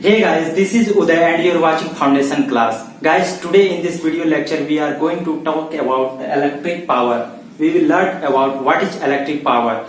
Hey guys, this is Uday and you are watching Foundation class. Guys, today in this video lecture we are going to talk about the electric power. We will learn about what is electric power.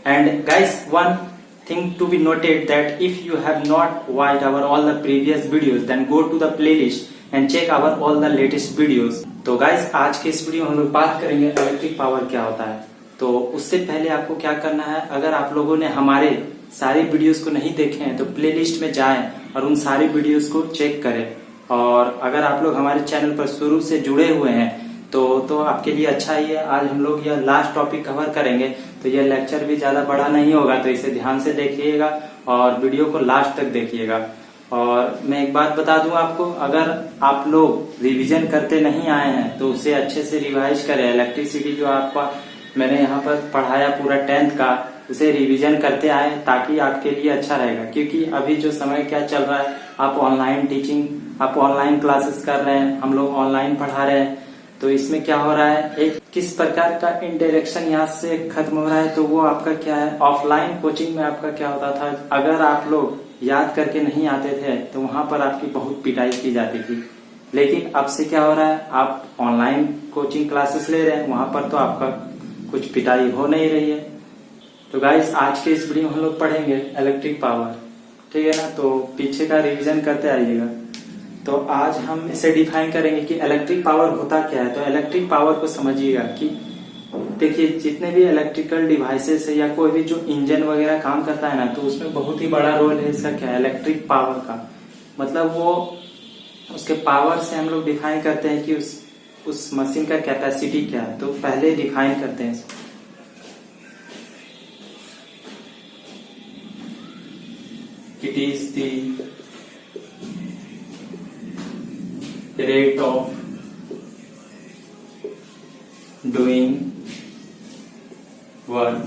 And guys, one thing to be noted that if you have not watched our all the previous videos, then go to the playlist and check our all the latest videos. तो guys, आज के इस video में हम लोग बात करेंगे electric power क्या होता है। तो उससे पहले आपको क्या करना है, अगर आप लोगों ने हमारे सारी वीडियोस को नहीं देखे हैं तो प्लेलिस्ट में जाएं और उन सारी वीडियोस को चेक करें। और अगर आप लोग हमारे चैनल पर शुरू से जुड़े हुए हैं तो आपके लिए अच्छा ही है। आज हम लोग यह लास्ट टॉपिक कवर करेंगे, तो यह लेक्चर भी ज्यादा बड़ा नहीं होगा, तो इसे ध्यान से देखिएगा और वीडियो को लास्ट तक देखिएगा। और मैं एक बात बता दूं आपको, अगर आप लोग रिवीजन करते नहीं आए हैं तो उसे अच्छे से रिवाइज करें। इलेक्ट्रिसिटी जो आपका मैंने यहाँ पर पढ़ाया पूरा 10th का, उसे रिवीजन करते आए ताकि आपके लिए अच्छा रहेगा। क्योंकि अभी जो समय क्या चल रहा है, आप ऑनलाइन टीचिंग, आप ऑनलाइन क्लासेस कर रहे हैं, हम लोग ऑनलाइन पढ़ा रहे हैं, तो इसमें क्या हो रहा है, एक किस प्रकार का इंटरेक्शन यहाँ से खत्म हो रहा है। तो वो आपका क्या है, ऑफलाइन कोचिंग में आपका क्या होता था, अगर आप लोग याद करके नहीं आते थे तो वहां पर आपकी बहुत पिटाई की जाती थी। लेकिन अब से क्या हो रहा है, आप ऑनलाइन कोचिंग क्लासेस ले रहे हैं, वहां पर तो आपका कुछ पिटाई हो नहीं रही है। तो गाइस, आज के इस वीडियो में हम लोग पढ़ेंगे इलेक्ट्रिक पावर, ठीक है ना। तो पीछे का रिवीजन करते आइएगा। तो आज हम इसे डिफाइन करेंगे कि इलेक्ट्रिक पावर होता क्या है। तो इलेक्ट्रिक पावर को समझिएगा कि देखिए, जितने भी इलेक्ट्रिकल डिवाइसेस है या कोई भी जो इंजन वगैरह काम करता है ना, तो उसमें बहुत ही बड़ा रोल है इसका क्या है, इलेक्ट्रिक पावर का। मतलब वो उसके पावर से हम लोग डिफाइन करते हैं कि उस मशीन का कैपेसिटी क्या है। तो पहले डिफाइन करते हैं इसको। It is the rate of doing work.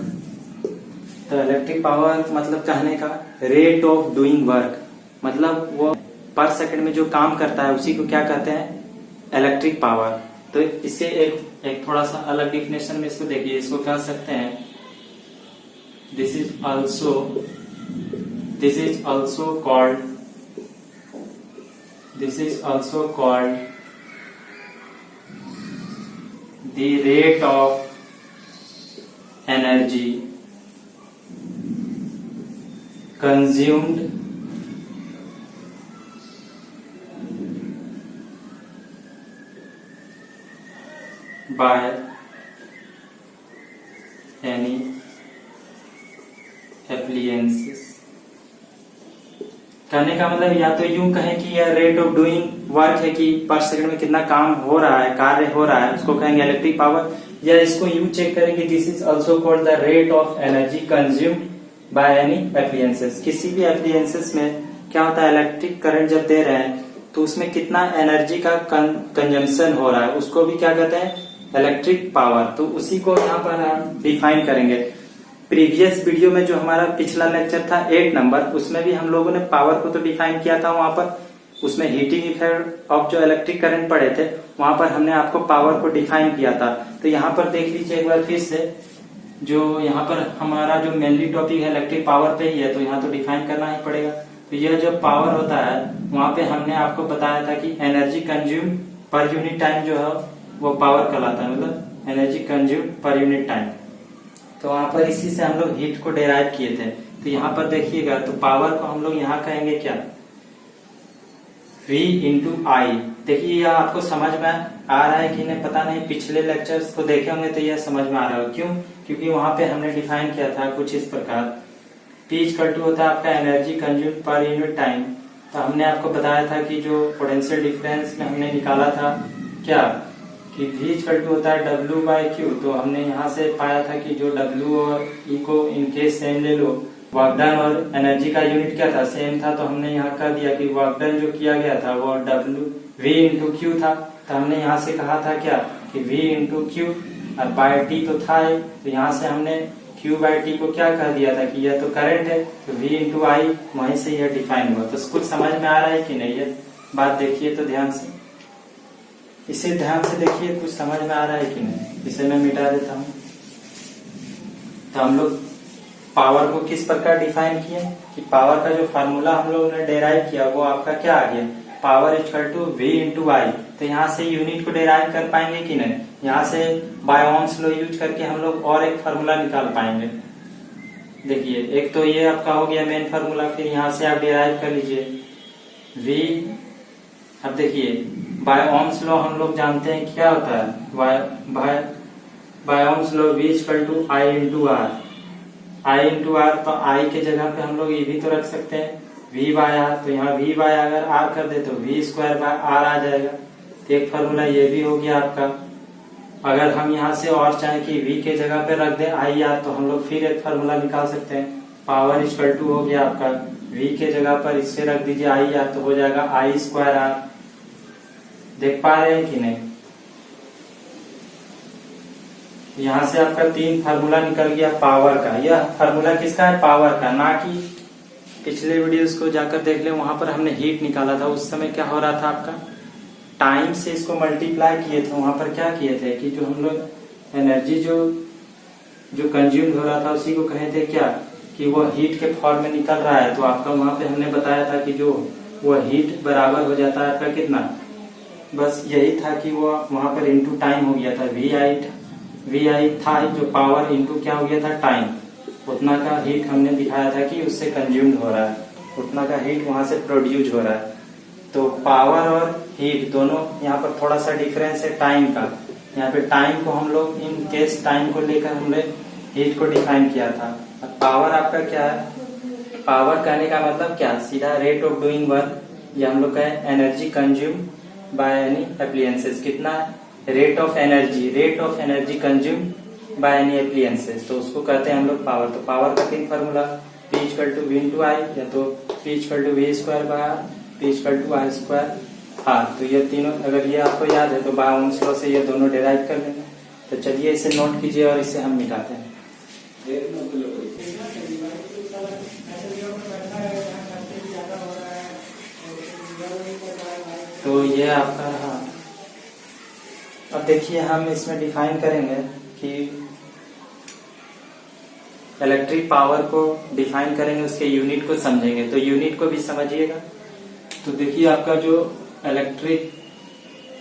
तो इलेक्ट्रिक पावर मतलब कहने का रेट ऑफ डूइंग वर्क, मतलब वो पर सेकंड में जो काम करता है उसी को क्या कहते हैं, इलेक्ट्रिक पावर। तो इसे एक थोड़ा सा अलग डिफिनेशन में इसको देखिए, इसको कह सकते हैं this is also called the rate of energy consumed by any appliances। कहने का मतलब या तो यूं कहें कि यह रेट ऑफ डूइंग वर्क है कि पर सेकंड में कितना काम हो रहा है, कार्य हो रहा है, उसको कहेंगे इलेक्ट्रिक पावर। या इसको यूं चेक करेंगे, this is also called the rate of energy consumed bye any appliances. किसी भी एप्लियंसेस में क्या होता है, इलेक्ट्रिक करंट जब दे रहे हैं तो उसमें कितना एनर्जी का कंजम्पशन हो रहा है, उसको भी क्या कहते हैं, इलेक्ट्रिक पावर। तो उसी को यहाँ पर हम डिफाइन करेंगे। प्रीवियस वीडियो में जो हमारा पिछला लेक्चर था 8 नंबर, उसमें भी हम लोगों ने पावर को तो डिफाइन किया था। वहां पर उसमें हीटिंग इफेक्ट ऑफ जो इलेक्ट्रिक करंट पढ़े थे, वहां पर हमने आपको पावर को डिफाइन किया था। तो यहाँ पर देख लीजिए एक बार फिर से, जो यहाँ पर हमारा जो मेनली टॉपिक है इलेक्ट्रिक पावर पे ही है, तो यहाँ तो डिफाइन करना ही पड़ेगा। तो यह जो पावर होता है, वहां पे हमने आपको बताया था कि energy consume per unit time जो है वो पावर कहलाता है, मतलब energy consume per unit time. तो वहां पर इसी से हम लोग हीट को डेराइव किए थे। तो यहाँ पर देखिएगा, तो पावर को हम लोग यहाँ कहेंगे क्या, V इंटू आई। देखिए यह आपको समझ में आ रहा है कि नहीं पता नहीं, पिछले लेक्चर्स को देखे होंगे तो यह समझ में आ रहा है। क्यों, क्योंकि वहां पे हमने डिफाइन किया था कुछ इस प्रकार, P इक्वल टू होता है आपका energy consume per unit time. तो हमने आपको बताया था कि जो पोटेंशियल डिफरेंस में हमने निकाला था क्या, कि V इक्वल टू होता है W बाई क्यू। तो हमने यहाँ से पाया था कि जो W और E को इनकेस सेम ले लो, वर्क डन और एनर्जी का यूनिट क्या था, सेम था। तो हमने यहाँ कह दिया कि वर्क डन जो किया गया था वो V इंटू क्यू था। तो हमने यहाँ से कहा था क्या कि V इंटू क्यू और बाय टी तो था ही, तो यहाँ से हमने Q बाय टी को क्या कह दिया था कि यह तो करंट है, तो V इंटू आई वहीं से यह डिफाइन हुआ। तो कुछ समझ में आ रहा है कि नहीं, ये बात देखिए तो ध्यान से। इसे ध्यान से देखिए, कुछ समझ में आ रहा है कि नहीं। इसे मैं मिटा देता हूँ। तो हम लोग पावर को किस प्रकार डिफाइन किए कि पावर का जो फार्मूला हम लोगों ने डेराइव किया वो आपका क्या आ गया, power equal to V into I. तो यहाँ से यूनिट को डेराइव कर पाएंगे कि नहीं, यहाँ से बाय ओम्स लॉ यूज करके हम लोग और एक फार्मूला निकाल पाएंगे। देखिए एक तो ये आपका हो गया मेन फार्मूला, फिर यहाँ से आप डेराइव कर लीजिए V। अब देखिए बाय ओम्स लॉ हम लोग जानते हैं क्या होता है, by Ohm's law V equal to I into R. I into R, तो आई के जगह पे हम लोग ये भी तो रख सकते हैं V बाय आर। तो यहाँ V बाय अगर आर कर दे तो V स्क्वायर बाय आर आ जाएगा। तो एक फॉर्मूला ये भी हो गया आपका। अगर हम यहाँ से और चाहें कि V के जगह पे रख दे आई आर, तो हम लोग फिर एक फॉर्मूला निकाल सकते हैं, पावर इक्वल टू हो गया आपका V के जगह पर इससे रख दीजिए आई आर, तो हो जाएगा आई स्क्वायर आर। देख पा रहे हैं कि नहीं, यहाँ से आपका 3 फार्मूला निकल गया पावर का। यह फार्मूला किसका है, पावर का, ना कि पिछले वीडियोस को जाकर देख ले, वहां पर हमने हीट निकाला था। उस समय क्या हो रहा था आपका, टाइम से इसको मल्टीप्लाई किए थे। वहां पर क्या किए थे कि जो हम लोग एनर्जी जो कंज्यूम हो रहा था उसी को कहे थे क्या कि वो हीट के फॉर्म में निकल रहा है। तो आपका वहां पे हमने बताया था कि जो वो हीट बराबर हो जाता है आपका कितना, बस यही था कि वो वहां पर इंटू टाइम हो गया था। वी आई था जो पावर इंटू क्या हो गया था टाइम, उतना का हीट हमने दिखाया था कि उससे कंज्यूम्ड हो रहा है, उतना का हीट वहां से प्रोड्यूस हो रहा है। तो पावर और हीट दोनों यहाँ पर थोड़ा सा डिफरेंस है टाइम का। यहाँ पे टाइम को हम लोग इन केस टाइम को लेकर हमने हीट को डिफाइन किया था। पावर आपका क्या है, पावर कहने का मतलब क्या, सीधा रेट ऑफ डूइंग वर्क, या हम लोग का energy consume by any appliances, कितना rate of energy consume by any appliances, तो उसको कहते हैं हम लोग पावर। तो पावर का 3 formula, P equal to V into I, या तो P equal to V square by R, P equal to I square R. तो ये तीनों अगर ये आपको याद है तो बाय ओम्स लॉ से ये दोनों डिराइव कर लेंगे। तो चलिए इसे नोट कीजिए और इसे हम मिटाते हैं। तो ये आपका रहा। अब देखिए हम इसमें डिफाइन करेंगे कि इलेक्ट्रिक पावर को डिफाइन करेंगे, उसके यूनिट को समझेंगे। तो यूनिट को भी समझिएगा। तो देखिए आपका जो इलेक्ट्रिक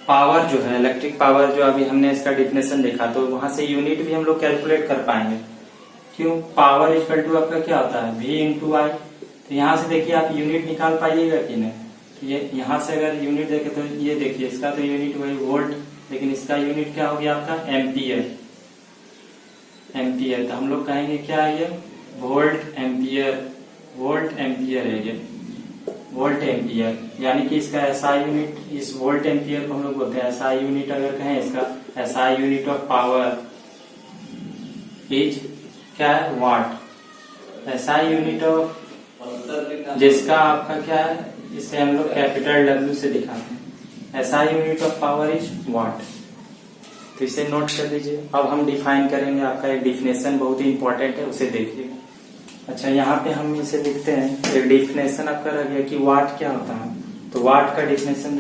पावर जो है, इलेक्ट्रिक पावर जो अभी हमने इसका डिफिनेशन देखा, तो वहां से यूनिट भी हम लोग कैलकुलेट कर पाएंगे। क्यों, पावर इक्वल टू आपका क्या होता है V इंटू आई। तो यहाँ से देखिए आप यूनिट निकाल पाइएगा कि नहीं। तो ये यहाँ से अगर यूनिट देखे तो ये देखिए इसका तो यूनिट वही वोल्ट, लेकिन इसका यूनिट क्या हो गया आपका एम्पियर। तो हम लोग कहेंगे क्या है ये, वोल्ट एम्पियर है ये, वोल्ट एम्पियर। यानी कि इसका एसआई यूनिट, इस वोल्ट एम्पियर को हम लोग बोलते हैं एसआई यूनिट। अगर कहें इसका SI unit of power is क्या है, वाट। एसआई यूनिट ऑफ, जिसका आपका क्या है, इसे हम लोग कैपिटल W से दिखाते हैं। SI unit of power is what. तो इसे नोट कर लीजिए। अब हम डिफाइन करेंगे, आपका एक डिफिनेशन बहुत ही इंपॉर्टेंट है, उसे देखिए। अच्छा यहाँ पे हम इसे लिखते हैं, एक डिफिनेशन आपका रह गया कि वाट क्या होता है। तो वाट का डिफिनेशन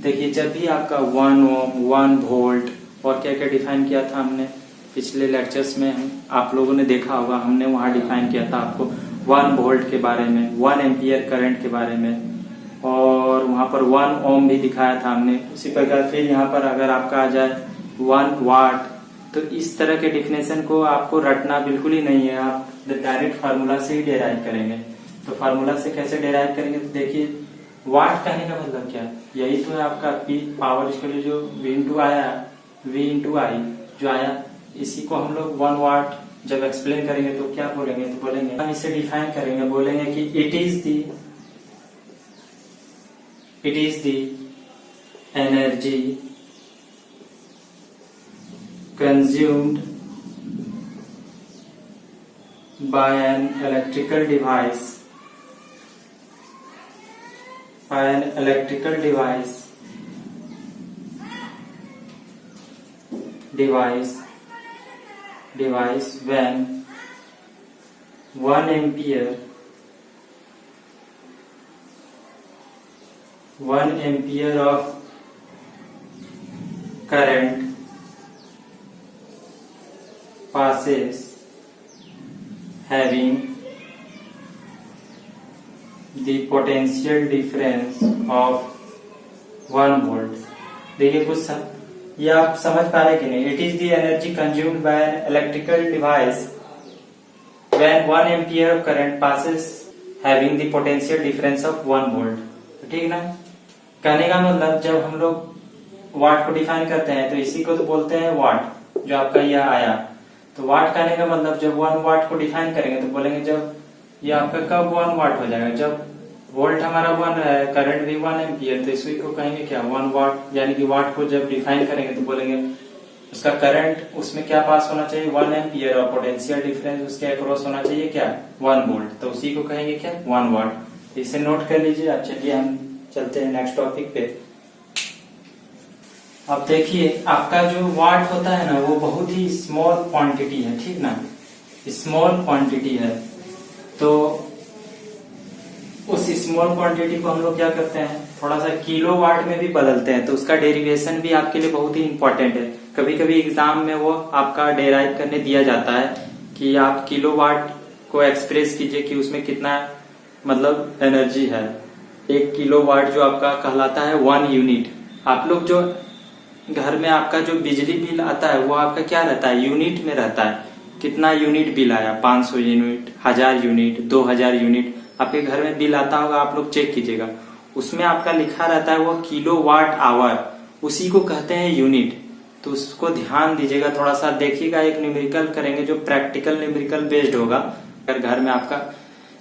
देखिए जब भी आपका 1 ओम 1 वोल्ट और क्या क्या डिफाइन किया था हमने पिछले लेक्चर्स में, आप लोगों ने देखा होगा, हमने वहां डिफाइन किया था आपको 1 वोल्ट के बारे में, 1 एम्पियर करंट के बारे में, और वहां पर 1 ओम भी दिखाया था हमने। उसी प्रकार फिर यहाँ पर अगर आपका आ जाए 1 वाट, तो इस तरह के डिफिनेशन को आपको रटना बिल्कुल ही नहीं है, आप डायरेक्ट फार्मूला से ही डेराइव करेंगे। तो फार्मूला से कैसे डेराइव करेंगे, तो देखिए वाट कहने का मतलब क्या है, यही तो है आपका पी पावर इसके लिए जो V इंटू आया, V इंटू आई जो आया, इसी को हम लोग 1 वाट जब एक्सप्लेन करेंगे तो क्या बोलेंगे, तो बोलेंगे हम इसे डिफाइन करेंगे, बोलेंगे कि it is the energy consumed bye an electrical device when 1 ampere of current passes having the potential difference of 1 volt। देखिए कुछ ये आप समझ पा रहे कि नहीं? It is the energy consumed bye an electrical device when 1 ampere of current passes having the potential difference of 1 volt. ठीक ना? कहने का मतलब जब हम लोग वाट को डिफाइन करते हैं तो इसी को तो बोलते हैं वाट, जो आपका यह आया। तो वाट कहने का मतलब जब 1 वाट को डिफाइन करेंगे तो बोलेंगे जब ये आपका कब 1 वाट हो जाएगा, जब वोल्ट हमारा 1 है, करंट भी 1 एम्पियर, तो इसी को कहेंगे क्या 1 वाट। यानी कि वाट को जब डिफाइन करेंगे तो बोलेंगे उसका करंट उसमें क्या पास होना चाहिए 1 एम्पियर और पोटेंशियल डिफरेंस उसके अक्रॉस होना चाहिए क्या 1 वोल्ट, तो उसी को कहेंगे क्या 1 वाट। इसे नोट कर लीजिए आप। चलिए हम चलते हैं नेक्स्ट टॉपिक पे। अब देखिए आपका जो वाट होता है ना वो बहुत ही स्मॉल क्वांटिटी है। ठीक ना? स्मॉल क्वांटिटी है, तो उस स्मॉल क्वांटिटी को हम लोग क्या करते हैं थोड़ा सा किलो वाट में भी बदलते हैं। तो उसका डेरिवेशन भी आपके लिए बहुत ही इंपॉर्टेंट है। कभी कभी एग्जाम में वो आपका डेराइव करने दिया जाता है कि आप किलो वाट को एक्सप्रेस कीजिए कि उसमें कितना मतलब एनर्जी है। 1 किलो वाट जो आपका कहलाता है 1 यूनिट। आप लोग जो घर में आपका जो बिजली बिल आता है वो आपका क्या रहता है यूनिट में रहता है। कितना यूनिट बिल आया 500 यूनिट, 1000 यूनिट, 2000 यूनिट आपके घर में बिल आता होगा, आप लोग चेक कीजिएगा। उसमें आपका लिखा रहता है वो किलो वाट आवर, उसी को कहते हैं यूनिट। तो उसको ध्यान दीजिएगा, थोड़ा सा देखिएगा। एक न्यूमेरिकल करेंगे जो प्रैक्टिकल न्यूमेरिकल बेस्ड होगा। अगर घर में आपका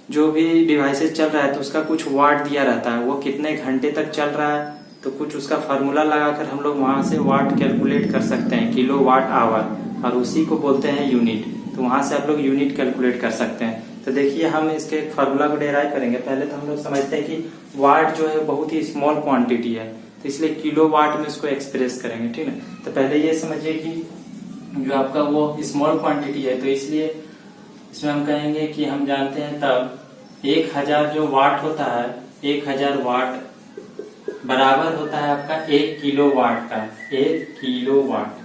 जो भी डिवाइसेस चल रहा है तो उसका कुछ वाट दिया रहता है, वो कितने घंटे तक चल रहा है तो कुछ उसका फॉर्मूला लगाकर हम लोग वहां से वाट कैलकुलेट कर सकते हैं, किलो वाट आवर, और उसी को बोलते हैं यूनिट। तो वहां से आप लोग यूनिट कैलकुलेट कर सकते हैं। तो देखिए हम इसके फॉर्मूला को डेराइव करेंगे। पहले तो हम लोग समझते हैं कि वाट जो है बहुत ही स्मॉल क्वांटिटी है, तो इसलिए किलो वाट में उसको एक्सप्रेस करेंगे। ठीक है? तो पहले ये समझिए कि जो आपका वो स्मॉल क्वांटिटी है तो इसलिए इसमें हम कहेंगे कि हम जानते हैं तब 1000 जो वाट होता है 1000 वाट बराबर होता है आपका 1 किलो वाट का। 1 किलो वाट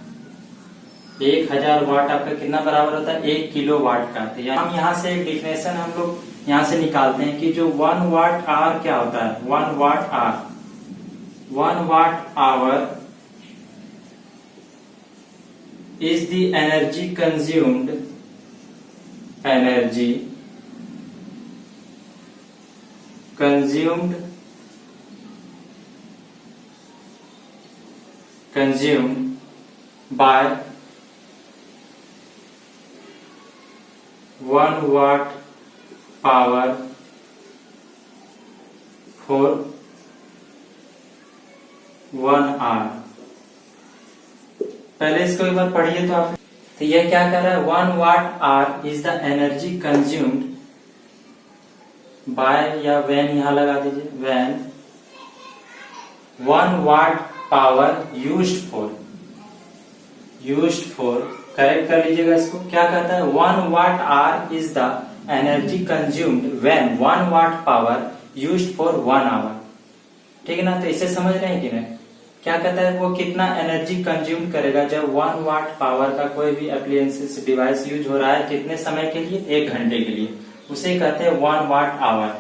1000 वाट आपका कितना बराबर होता है 1 किलो वाट का। तो हम यहाँ से एक डिफिनेशन हम लोग यहाँ से निकालते हैं कि जो 1 वाट आवर क्या होता है। 1 watt hour 1 watt hour is the energy consumed by 1 watt power for 1 hour। पहले इसको एक बार पढ़िए तो आप। तो ये क्या कर रहा है 1 watt hour is the energy consumed by, या व्हेन यहां लगा दीजिए, when 1 watt power used for correct कर लीजिएगा इसको। क्या कहता है 1 watt hour is the energy consumed when 1 watt power used for 1 hour. ठीक है ना? तो इसे समझ रहे हैं कि नहीं? क्या कहता है वो कितना एनर्जी कंज्यूम करेगा जब 1 वाट पावर का कोई भी एप्लियंसेस डिवाइस यूज हो रहा है कितने समय के लिए 1 घंटे के लिए, उसे कहते हैं 1 वाट आवर।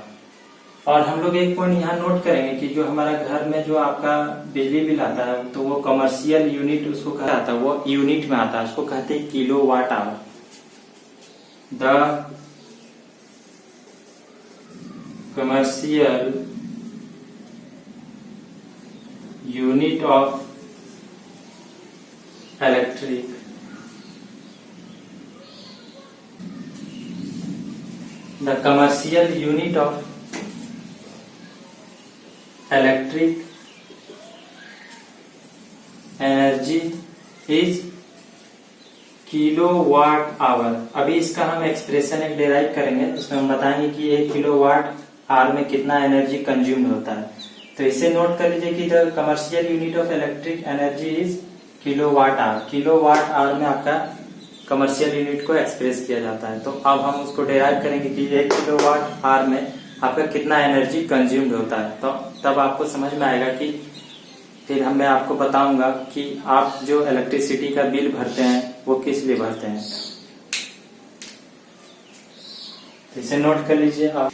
और हम लोग एक पॉइंट यहाँ नोट करेंगे कि जो हमारा घर में जो आपका बिजली बिल आता है तो वो कमर्शियल यूनिट उसको कहा जाता है, वो यूनिट में आता है, उसको कहते हैं kilowatt hour. The commercial unit of electric the commercial unit of electric energy is kilowatt hour. अभी इसका हम एक्सप्रेशन एक डेराइव करेंगे, उसमें हम बताएंगे कि 1 किलोवाट आवर में कितना एनर्जी कंज्यूम होता है। तो इसे नोट कर लीजिए कि the commercial unit of electric energy is kilowatt hour. Kilowatt hour में आपका कमर्शियल यूनिट को एक्सप्रेस किया जाता है। तो अब हम उसको डेराइव करेंगे कि 1 किलोवाट आवर में आपका कितना एनर्जी कंज्यूम्ड होता है। तो तब आपको समझ में आएगा कि फिर मैं आपको बताऊंगा कि आप जो इलेक्ट्रिसिटी का बिल भरते हैं वो किस लिए भरते हैं। तो इसे नोट कर लीजिए आप।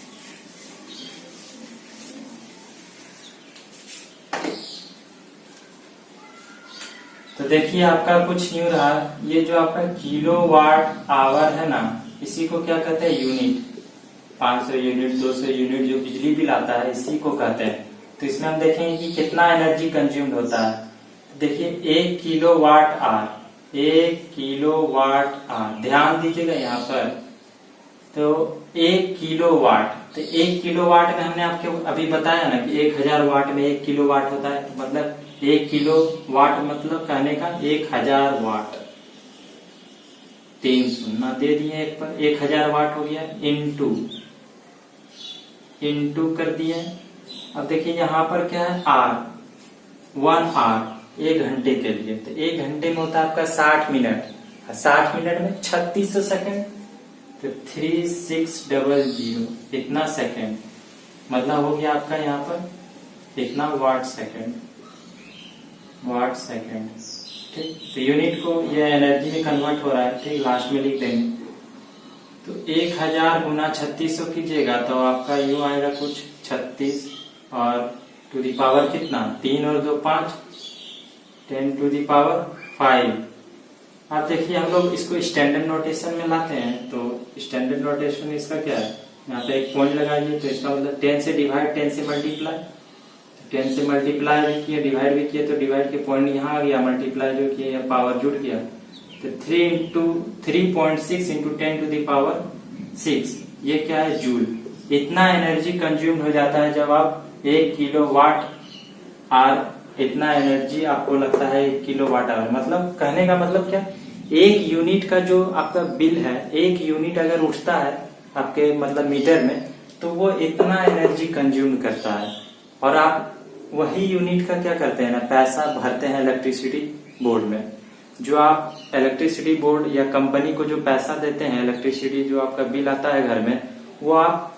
तो देखिए आपका कुछ न्यू रहा, ये जो आपका किलोवाट आवर है ना, इसी को क्या कहते हैं, यूनिट। 500 यूनिट, 200 यूनिट जो बिजली बिल आता है इसी को कहते हैं। तो इसमें हम देखेंगे कि कितना एनर्जी कंज्यूम्ड होता है। तो देखिए 1 किलोवाट आवर, 1 किलोवाट आवर, ध्यान दीजिएगा यहाँ पर। तो 1 किलोवाट, तो 1 किलोवाट में हमने आपको अभी बताया ना कि 1000 वाट में 1 किलोवाट होता है। तो मतलब 1 किलोवाट मतलब कहने का 1000 वाट। 3 शून्य दे दिए एक पर, 1000 वाट हो गया। इंटू कर दिए। अब देखिए यहाँ पर क्या है, आर, 1 आर, 1 घंटे के लिए। तो 1 घंटे में होता है आपका 60 मिनट, 60 मिनट में 3600 सेकेंड। तो 3600 इतना सेकेंड, मतलब हो गया आपका यहाँ पर इतना वाट सेकेंड, वाट सेकेंड। ठीक, तो यूनिट को ये एनर्जी में कन्वर्ट हो रहा है। ठीक, लास्ट में लिख देंगे। तो 1000 गुना 3600 कीजिएगा तो आपका यू आएगा कुछ 36, और टू दी पावर कितना, 3 और 2 5, 10 टू दी पावर 5। आप देखिए हम लोग इसको स्टैंडर्ड नोटेशन में लाते हैं। तो स्टैंडर्ड नोटेशन इसका क्या है, यहाँ पे एक पॉइंट लगाइए। तो इसका मतलब 10 से डिवाइड, 10 से मल्टीप्लाई, 10 से मल्टीप्लाई भी किया, डिवाइड भी किया, तो डिवाइड के पॉइंट यहाँ आ गया, मल्टीप्लाई जो किया पावर जुड़ गया। तो 3.6 इंटू 10 टू दी पावर 6, ये क्या है, जूल। इतना एनर्जी कंज्यूम हो जाता है जब आप 1 किलोवाट आवर, इतना एनर्जी आपको लगता है 1 किलोवाट आवर। मतलब कहने का मतलब क्या, 1 यूनिट का जो आपका बिल है, 1 यूनिट अगर उठता है आपके मतलब मीटर में, तो वो इतना एनर्जी कंज्यूम करता है। और आप वही यूनिट का क्या करते हैं ना, पैसा भरते हैं इलेक्ट्रिसिटी बोर्ड में। जो आप इलेक्ट्रिसिटी बोर्ड या कंपनी को जो पैसा देते हैं, इलेक्ट्रिसिटी जो आपका बिल आता है घर में, वो आप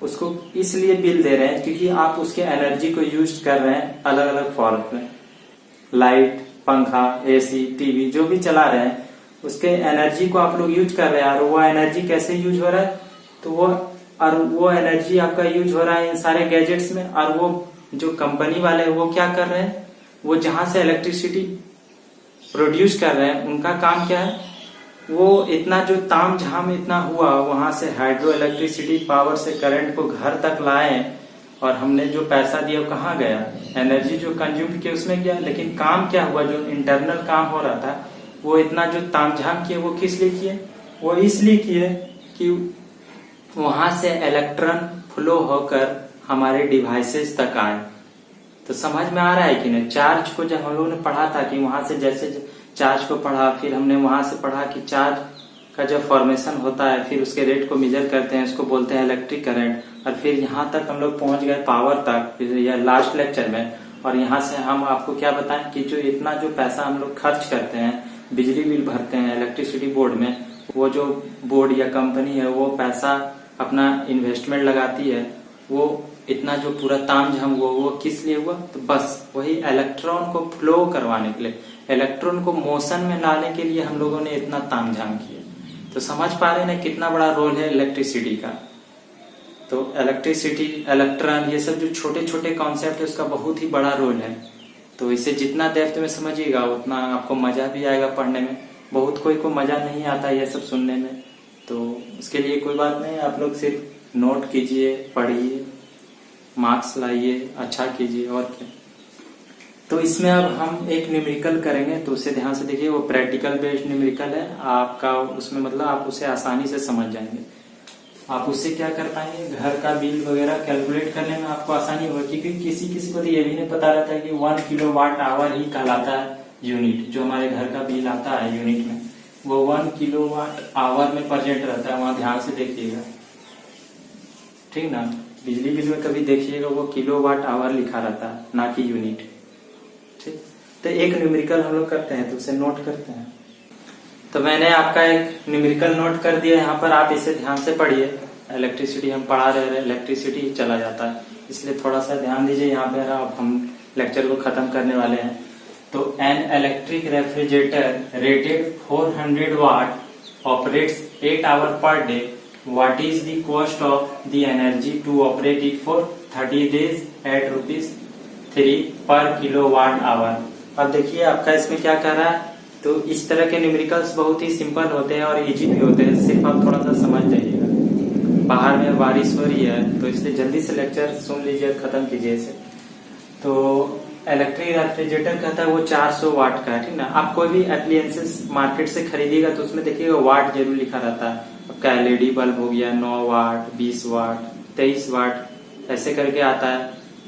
उसको इसलिए बिल दे रहे हैं क्योंकि आप उसके एनर्जी को यूज कर रहे हैं अलग अलग फॉर्म में। लाइट, पंखा, एसी, टीवी जो भी चला रहे हैं, उसके एनर्जी को आप लोग यूज कर रहे हैं। और वो एनर्जी कैसे यूज हो रहा है, तो वो एनर्जी आपका यूज हो रहा है इन सारे गैजेट्स में। और वो जो कंपनी वाले हैं वो क्या कर रहे हैं, वो जहां से इलेक्ट्रिसिटी प्रोड्यूस कर रहे हैं, उनका काम क्या है, वो इतना जो ताम झाम इतना हुआ, वहां से हाइड्रो इलेक्ट्रिसिटी पावर से करंट को घर तक लाए, और हमने जो पैसा दिया वो कहाँ गया, एनर्जी जो कंज्यूम किया उसमें गया। लेकिन काम क्या हुआ, जो इंटरनल काम हो रहा था, वो इतना जो ताम झाम किए वो किस लिए किए, वो इसलिए किए कि वहां से इलेक्ट्रॉन फ्लो होकर हमारे डिवाइसेस तक आए। तो समझ में आ रहा है कि नहीं। चार्ज को जब हम लोगों ने पढ़ा था कि वहां से जैसे चार्ज को पढ़ा, फिर हमने वहां से पढ़ा कि चार्ज का जब फॉर्मेशन होता है, फिर उसके रेट को मेजर करते हैं, उसको बोलते हैं इलेक्ट्रिक करंट। और फिर यहाँ तक हम लोग पहुंच गए पावर तक, फिर यह लास्ट लेक्चर में। और यहाँ से हम आपको क्या बताएं कि जो इतना जो पैसा हम लोग खर्च करते हैं, बिजली बिल भरते हैं इलेक्ट्रिसिटी बोर्ड में, वो जो बोर्ड या कंपनी है वो पैसा अपना इन्वेस्टमेंट लगाती है, वो इतना जो पूरा तामझाम हुआ वो किस लिए हुआ, तो बस वही इलेक्ट्रॉन को फ्लो करवाने के लिए, इलेक्ट्रॉन को मोशन में लाने के लिए हम लोगों ने इतना तामझाम किया। तो समझ पा रहे हैं कितना बड़ा रोल है इलेक्ट्रिसिटी का। तो इलेक्ट्रिसिटी, इलेक्ट्रॉन, ये सब जो छोटे छोटे कॉन्सेप्ट है उसका बहुत ही बड़ा रोल है। तो इसे जितना डेप्थ में समझिएगा उतना आपको मजा भी आएगा पढ़ने में। बहुत कोई को मजा नहीं आता ये सब सुनने में, तो उसके लिए कोई बात नहीं, आप लोग सिर्फ नोट कीजिए, पढ़िए, मार्क्स लाइए, अच्छा कीजिए और क्या। तो इसमें अब हम एक न्यूमेरिकल करेंगे, तो उसे ध्यान से देखिए। वो प्रैक्टिकल बेस्ड न्यूमेरिकल है आपका, उसमें मतलब आप उसे आसानी से समझ जाएंगे। आप उससे क्या कर पाएंगे, घर का बिल वगैरह कैलकुलेट करने में आपको आसानी होगी। क्योंकि किसी किसी को तो ये भी नहीं पता रहता है कि 1 किलोवाट आवर ही कहलाता है यूनिट। जो हमारे घर का बिल आता है यूनिट में, वो 1 किलोवाट आवर में प्रेजेंट रहता है। वहां ध्यान से देखिएगा, ठीक ना। बिजली बिल में कभी देखिएगा वो किलोवाट आवर लिखा रहता है, ना कि यूनिट। ठीक, तो एक न्यूमेरिकल हम लोग करते हैं, तो उसे नोट करते हैं। तो मैंने आपका एक न्यूमेरिकल नोट कर दिया यहाँ पर, आप इसे ध्यान से पढ़िए। इलेक्ट्रिसिटी हम पढ़ा रहे हैं, इलेक्ट्रिसिटी ही चला जाता है, इसलिए थोड़ा सा ध्यान दीजिए यहाँ पे। अब हम लेक्चर को खत्म करने वाले हैं। तो an electric refrigerator rated 400 watt operates 8 hour पर day What is the cost of the energy to operate it for 30 days at ₹3 per kilowatt hour? अब देखिए आपका इसमें क्या कर रहा है, तो इस तरह के न्यूमेरिकल्स बहुत ही सिंपल होते हैं और इजी भी होते हैं, सिर्फ आप थोड़ा सा समझ जाइएगा। बाहर में बारिश हो रही है तो इसलिए जल्दी से लेक्चर सुन लीजिए, खत्म कीजिए इसे। तो इलेक्ट्रिक रेफ्रिजरेटर कहता है वो 400 वाट का है, ठीक ना। आप कोई भी एप्लियंसेस मार्केट से खरीदिएगा तो उसमें देखिएगा वाट जरूर लिखा रहता है। आपका एलईडी बल्ब हो गया 9 वाट, 20 वाट, 23 वाट ऐसे करके आता है।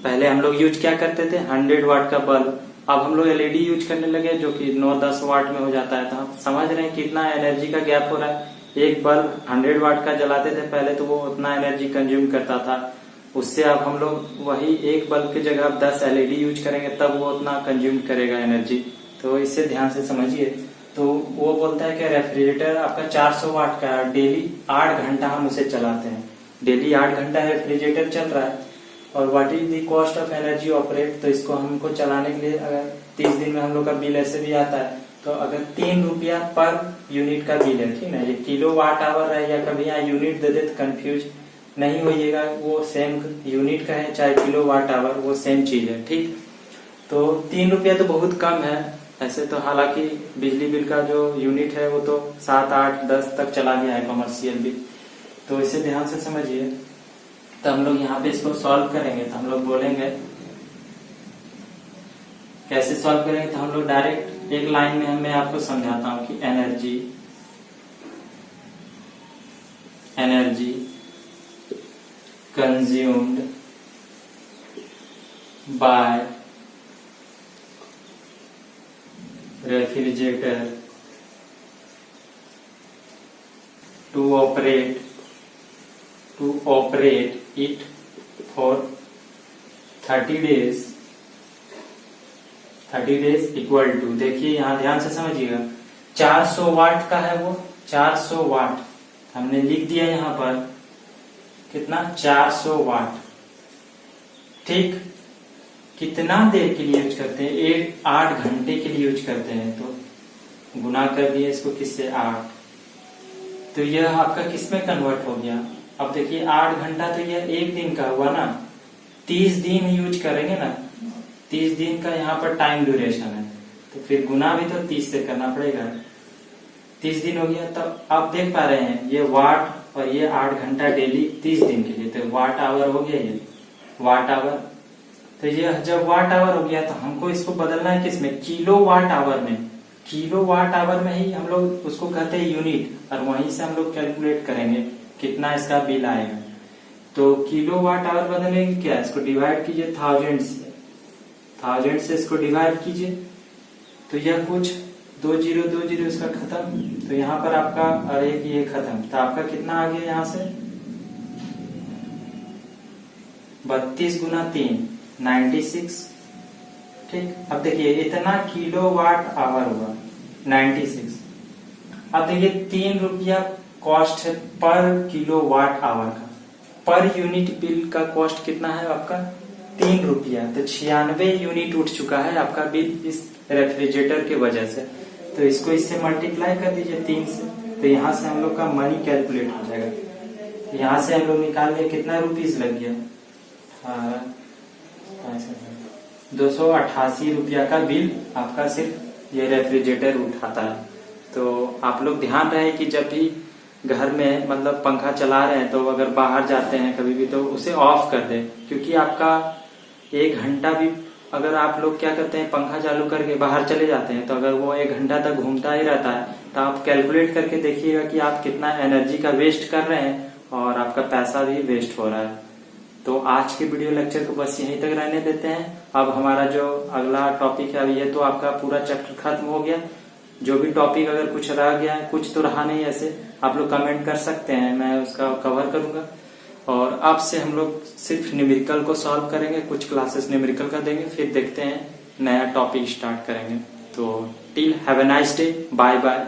पहले हम लोग यूज क्या करते थे, 100 वाट का बल्ब। अब हम लोग एलईडी यूज करने लगे जो कि 9-10 वाट में हो जाता है। तो हम समझ रहे हैं कितना एनर्जी का गैप हो रहा है। एक बल्ब 100 वाट का जलाते थे पहले तो वो उतना एनर्जी कंज्यूम करता था, उससे अब हम लोग वही एक बल्ब की जगह अब 10 एलईडी यूज करेंगे तब वो उतना कंज्यूम करेगा एनर्जी। तो इसे ध्यान से समझिए। तो वो बोलता है कि रेफ्रिजरेटर आपका 400 वाट का है, डेली 8 घंटा हम उसे चलाते हैं। डेली 8 घंटा रेफ्रिजरेटर चल रहा है। और what is the cost of energy operate, तो इसको हमको चलाने के लिए अगर 30 दिन में हम लोग का बिल ऐसे भी आता है, तो अगर 3 रुपया पर यूनिट का बिल है, ठीक ना। ये किलो वाट आवर है या कभी यहाँ यूनिट दे दे तो कंफ्यूज नहीं होइएगा, वो सेम यूनिट का है चाहे किलो वाट आवर, वो सेम चीज है, ठीक। तो 3 रुपया तो बहुत कम है ऐसे तो, हालांकि बिजली बिल का जो यूनिट है वो तो 7, 8, 10 तक चला गया है कमर्शियल बिल। तो इसे ध्यान से समझिए। तो हम लोग यहाँ पे इसको सॉल्व करेंगे तो हम लोग बोलेंगे कैसे सॉल्व करेंगे, तो हम लोग डायरेक्ट एक लाइन में मैं आपको समझाता हूं कि energy consumed by refrigerator to operate it for 30 days equal to, देखिए यहां ध्यान से समझिएगा, 400 वाट का है वो, 400 वाट हमने लिख दिया यहां पर, कितना 400 वाट, ठीक। कितना देर के लिए यूज करते हैं, 8 घंटे के लिए यूज करते हैं, तो गुना कर दिए इसको किससे 8, तो यह आपका किसमें कन्वर्ट हो गया। अब देखिए 8 घंटा तो यह एक दिन का हुआ ना, 30 दिन यूज करेंगे ना, 30 दिन का यहाँ पर टाइम ड्यूरेशन है, तो फिर गुना भी तो 30 से करना पड़ेगा। 30 दिन हो गया, तब आप देख पा रहे हैं ये वाट और ये 8 घंटा डेली 30 दिन के लिए, तो वाट आवर हो गया ये वाट आवर। तो ये जब वाट आवर हो गया तो हमको इसको बदलना है किसमें, किलो वाट आवर में। किलो वाट आवर में ही हम लोग उसको कहते हैं यूनिट, और वहीं से हम लोग कैलकुलेट करेंगे कितना इसका बिल आएगा। तो किलो वाट आवर बदलने की क्या, इसको डिवाइड कीजिए 1000 से इसको डिवाइड कीजिए, तो यह कुछ 20 इसका खत्म, तो यहाँ पर आपका और एक ये खत्म, तो आपका कितना आ गया यहाँ से 32 गुना 3 96, ठीक। अब देखिए इतना किलो वाट आवर हुआ 96। अब देखिए 3 रुपया कॉस्ट है पर किलो वाट आवर का, पर यूनिट बिल का कॉस्ट कितना है आपका 3 रुपया, तो 96 यूनिट उठ चुका है आपका बिल इस रेफ्रिजरेटर की वजह से। तो इसको इससे मल्टीप्लाई कर दीजिए 3 से, तो यहाँ से हम लोग का मनी कैलकुलेट हो जाएगा। यहाँ से हम लोग निकाल लिए कितना रुपीज लग गया, 288 रुपया का बिल आपका सिर्फ ये रेफ्रिजरेटर उठाता है। तो आप लोग ध्यान रहे कि जब भी घर में मतलब पंखा चला रहे हैं तो अगर बाहर जाते हैं कभी भी तो उसे ऑफ कर दें, क्योंकि आपका 1 घंटा भी अगर आप लोग क्या करते हैं पंखा चालू करके बाहर चले जाते हैं तो अगर वो 1 घंटा तक घूमता ही रहता है तो आप कैलकुलेट करके देखिएगा कि आप कितना एनर्जी का वेस्ट कर रहे हैं और आपका पैसा भी वेस्ट हो रहा है। तो आज के वीडियो लेक्चर को बस यहीं तक रहने देते हैं। अब हमारा जो अगला टॉपिक है अभी ये तो आपका पूरा चैप्टर खत्म हो गया। जो भी टॉपिक अगर कुछ रह गया है, कुछ तो रहा नहीं ऐसे, आप लोग कमेंट कर सकते हैं, मैं उसका कवर करूंगा। और अब से हम लोग सिर्फ न्यूमेरिकल को सॉल्व करेंगे, कुछ क्लासेस न्यूमेरिकल का देंगे, फिर देखते हैं नया टॉपिक स्टार्ट करेंगे। तो till have a nice day, bye bye.